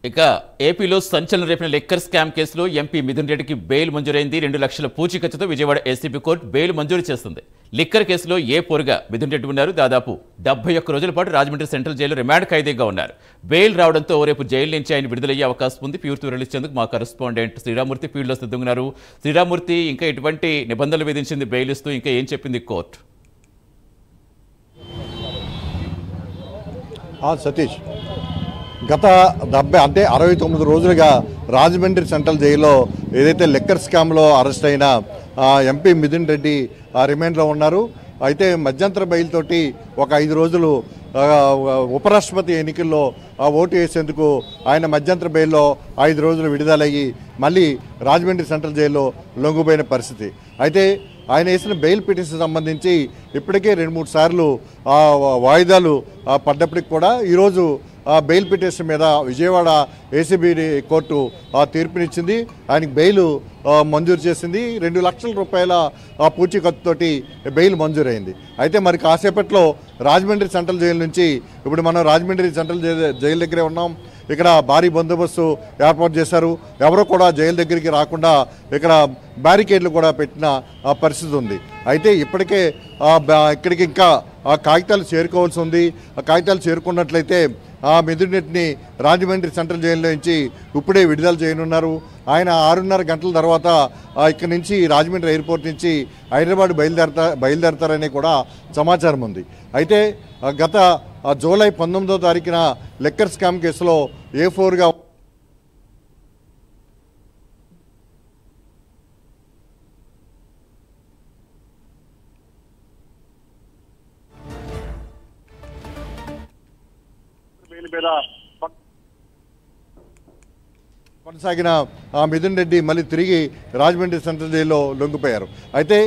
ఇక ఏపీలో సంచలనం రేపిన లిక్కర్ స్కామ్ కేసులో ఎంపీ మిథున్ రెడ్డికి బెయిల్ మంజూరైంది. 2 లక్షల పూచీకత్తుతో విజయవాడ ఏసీబీ కోర్టు బెయిల్ మంజూరు చేస్తుంది. లిక్కర్ కేసులో ఏ పోరుగా మిథున్ రెడ్డి ఉన్నారు. దాదాపు 71 రోజుల పాటు రాజమండ్రి సెంట్రల్ జైలు రిమాండ్ ఖైదీగా ఉన్నారు. బెయిల్ రావడంతో రేపు జైలు నుంచి ఆయన విడుదలయ్యే అవకాశం ఉంది. పూర్తి వివరించేందుకు మా కరెస్పాండెంట్ శ్రీరామూర్తి ఫీల్డ్లో సిద్ధంగా ఉన్నారు. శ్రీరామూర్తి, ఇంకా ఎటువంటి నిబంధనలు విధించింది బెయిల్ ఇస్తూ, ఇంకా ఏం చెప్పింది కోర్టు? సతీష్, గత 69 రోజులుగా రాజమండ్రి సెంట్రల్ జైల్లో ఏదైతే లిక్కర్ స్కామ్లో అరెస్ట్ అయిన ఎంపీ మిథున్ రెడ్డి రిమాండ్లో ఉన్నారు. అయితే మధ్యంతర బెయిల్ తోటి ఒక 5 రోజులు ఉపరాష్ట్రపతి ఎన్నికల్లో ఓటు వేసేందుకు ఆయన మధ్యంతర బెయిల్లో 5 రోజులు విడుదలయ్యి మళ్ళీ రాజమండ్రి సెంట్రల్ జైల్లో లొంగిపోయిన పరిస్థితి. అయితే ఆయన వేసిన బెయిల్ పిటిషన్ సంబంధించి ఇప్పటికే 2-3 సార్లు వాయిదాలు పడ్డప్పటికి కూడా ఈరోజు బెయిల్ పిటిషన్ మీద విజయవాడ ఏసీబీ కోర్టు తీర్పునిచ్చింది. ఆయనకి బెయిల్ మంజూరు చేసింది. 2 లక్షల రూపాయల పూచీకత్తుతోటి బెయిల్ మంజూరైంది. అయితే మరి కాసేపట్లో రాజమండ్రి సెంట్రల్ జైలు నుంచి, ఇప్పుడు మనం రాజమండ్రి సెంట్రల్ జైలు దగ్గరే ఉన్నాం, ఇక్కడ భారీ బందోబస్తు ఏర్పాటు చేశారు. ఎవరో కూడా జైలు దగ్గరికి రాకుండా ఇక్కడ బ్యారికేడ్లు కూడా పెట్టిన పరిస్థితి ఉంది. అయితే ఇప్పటికే ఇక్కడికి ఇంకా కాగితాలు చేరుకోవాల్సి ఉంది. ఆ కాగితాలు చేరుకున్నట్లయితే మిథున్ రెడ్డిని రాజమండ్రి సెంట్రల్ జైల్లో నుంచి ఇప్పుడే విడుదల చేయనున్నారు. ఆయన 6:30 గంటల తర్వాత ఇక్కడి నుంచి రాజమండ్రి ఎయిర్పోర్ట్ నుంచి హైదరాబాద్ బయలుదేరతారని కూడా సమాచారం ఉంది. అయితే గత జూలై 19వ తారీఖున లిక్కర్ స్కామ్ కేసులో A4గా కొనసాగిన మిథున్ రెడ్డి మళ్ళీ తిరిగి రాజమండ్రి సెంట్రల్ జైల్లో లొంగిపోయారు. అయితే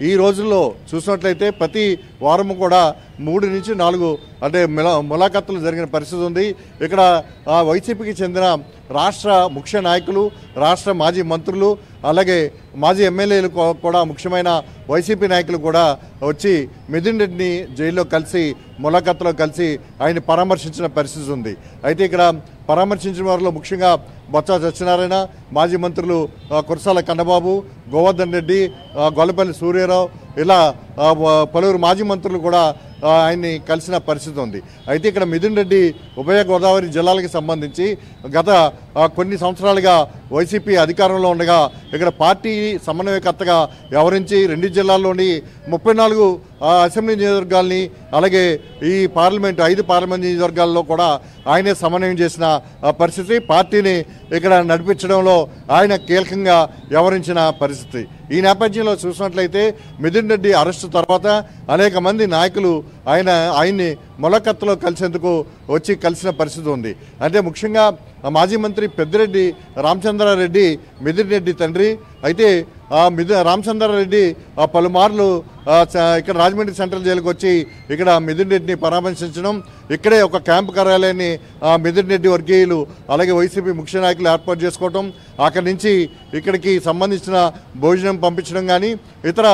ఈ రోజుల్లో చూసినట్లయితే ప్రతి వారం కూడా 3 నుంచి 4 అంటే ములాఖాతులు జరిగిన పరిస్థితి ఉంది. ఇక్కడ వైసీపీకి చెందిన రాష్ట్ర ముఖ్య నాయకులు, రాష్ట్ర మాజీ మంత్రులు, అలాగే మాజీ ఎమ్మెల్యేలు కూడా, ముఖ్యమైన వైసీపీ నాయకులు కూడా వచ్చి మిథున్ రెడ్డిని జైల్లో కలిసి ములాఖాతులో కలిసి ఆయన పరామర్శించిన పరిస్థితి ఉంది. అయితే ఇక్కడ పరామర్శించిన వారిలో ముఖ్యంగా బొత్స సత్యనారాయణ, మాజీ మంత్రులు కురసాల కన్నబాబు, గోవర్ధన్ రెడ్డి, గొల్లపల్లి సూర్యారావు, ఇలా పలువురు మాజీ మంత్రులు కూడా ఆయన్ని కలిసిన పరిస్థితి ఉంది. అయితే ఇక్కడ మిథున్ రెడ్డి ఉభయ గోదావరి జిల్లాలకు సంబంధించి గత కొన్ని సంవత్సరాలుగా వైసీపీ అధికారంలో ఉండగా ఇక్కడ పార్టీ సమన్వయకర్తగా వ్యవహరించి 2 జిల్లాల్లోని 34 అసెంబ్లీ నియోజకవర్గాల్ని, అలాగే ఈ 5 పార్లమెంట్ నియోజకవర్గాల్లో కూడా ఆయనే సమన్వయం చేసిన పరిస్థితి. పార్టీని ఇక్కడ నడిపించడంలో ఆయన కీలకంగా వ్యవహరించిన పరిస్థితి. ఈ నేపథ్యంలో చూసినట్లయితే మిథున్ రెడ్డి అరెస్టు తర్వాత అనేక మంది నాయకులు ఆయన్ని ములాఖాతులో కలిసేందుకు వచ్చి కలిసిన పరిస్థితి ఉంది. అంటే ముఖ్యంగా మాజీ మంత్రి పెద్దిరెడ్డి రామచంద్రారెడ్డి మిథున్ రెడ్డి తండ్రి. అయితే రామచంద్రారెడ్డి పలుమార్లు ఇక్కడ రాజమండ్రి సెంట్రల్ జైలుకు వచ్చి ఇక్కడ మిథున్ రెడ్డిని పరామర్శించడం, ఇక్కడే ఒక క్యాంపు కార్యాలయాన్ని మిథున్ రెడ్డి వర్గీయులు అలాగే వైసీపీ ముఖ్య నాయకులు ఏర్పాటు చేసుకోవటం, అక్కడి నుంచి ఇక్కడికి సంబంధించిన భోజనం పంపించడం కానీ, ఇతర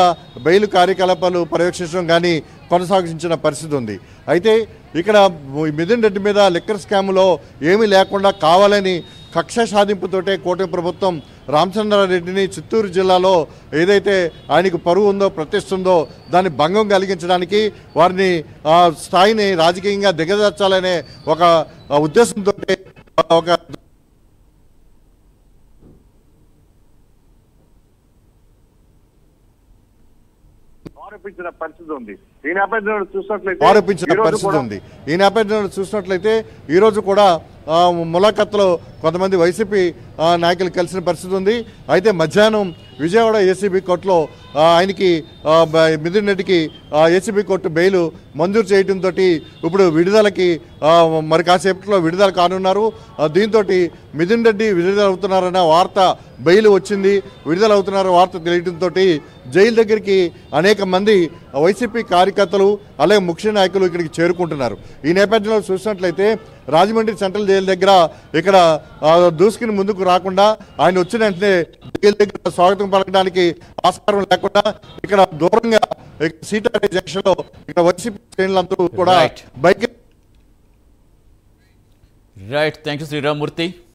బెయిల్ కార్యకలాపాలు పర్యవేక్షించడం కానీ కొనసాగించిన పరిస్థితి ఉంది. అయితే ఇక్కడ మిథున్ రెడ్డి మీద లిక్కర్ స్కామ్లో ఏమీ లేకుండా కావాలని కక్ష సాధింపుతోటే కూటమి ప్రభుత్వం రామచంద్రారెడ్డిని చిత్తూరు జిల్లాలో ఏదైతే ఆయనకు పరువు ఉందో, ప్రతిష్ఠ ఉందో దాన్ని భంగం కలిగించడానికి, వారిని స్థాయిని రాజకీయంగా దిగజార్చాలనే ఒక ఉద్దేశంతో ఒక పరిస్థితి ఉంది. ఈ నేపథ్యంలో చూసినట్లయితే ఈరోజు కూడా ములాఖాతులో కొంతమంది వైసీపీ నాయకులు కలిసిన పరిస్థితి ఉంది. అయితే మధ్యాహ్నం విజయవాడ ఏసీబీ కోర్టులో ఆయనకి మిథున్ రెడ్డికి ఏసీబీ కోర్టు బెయిల్ మంజూరు చేయడంతో ఇప్పుడు విడుదలకి మరి కాసేపట్లో విడుదల కానున్నారు. దీంతో మిథున్ రెడ్డి విడుదల అవుతున్నారన్న వార్త, బెయిల్ వచ్చింది, విడుదల అవుతున్నారన్న వార్త తెలియడంతో జైలు దగ్గరికి అనేక మంది వైసీపీ కార్యకర్తలు అలాగే ముఖ్య నాయకులు ఇక్కడికి చేరుకుంటున్నారు. ఈ నేపథ్యంలో చూసినట్లయితే రాజమండ్రి సెంట్రల్ జైలు దగ్గర ఇక్కడ దూసుకుని ముందుకు రాకుండా, ఆయన వచ్చిన వెంటనే జైలు దగ్గర స్వాగతం పలకడానికి ఆస్కారం లేకుండా ఇక్కడ దూరంగా సీతారెడ్డి జంక్షన్ లో ఇక్కడ వైసీపీ శ్రేణులందరూ కూడా bike right. Thank you Sriramurthy.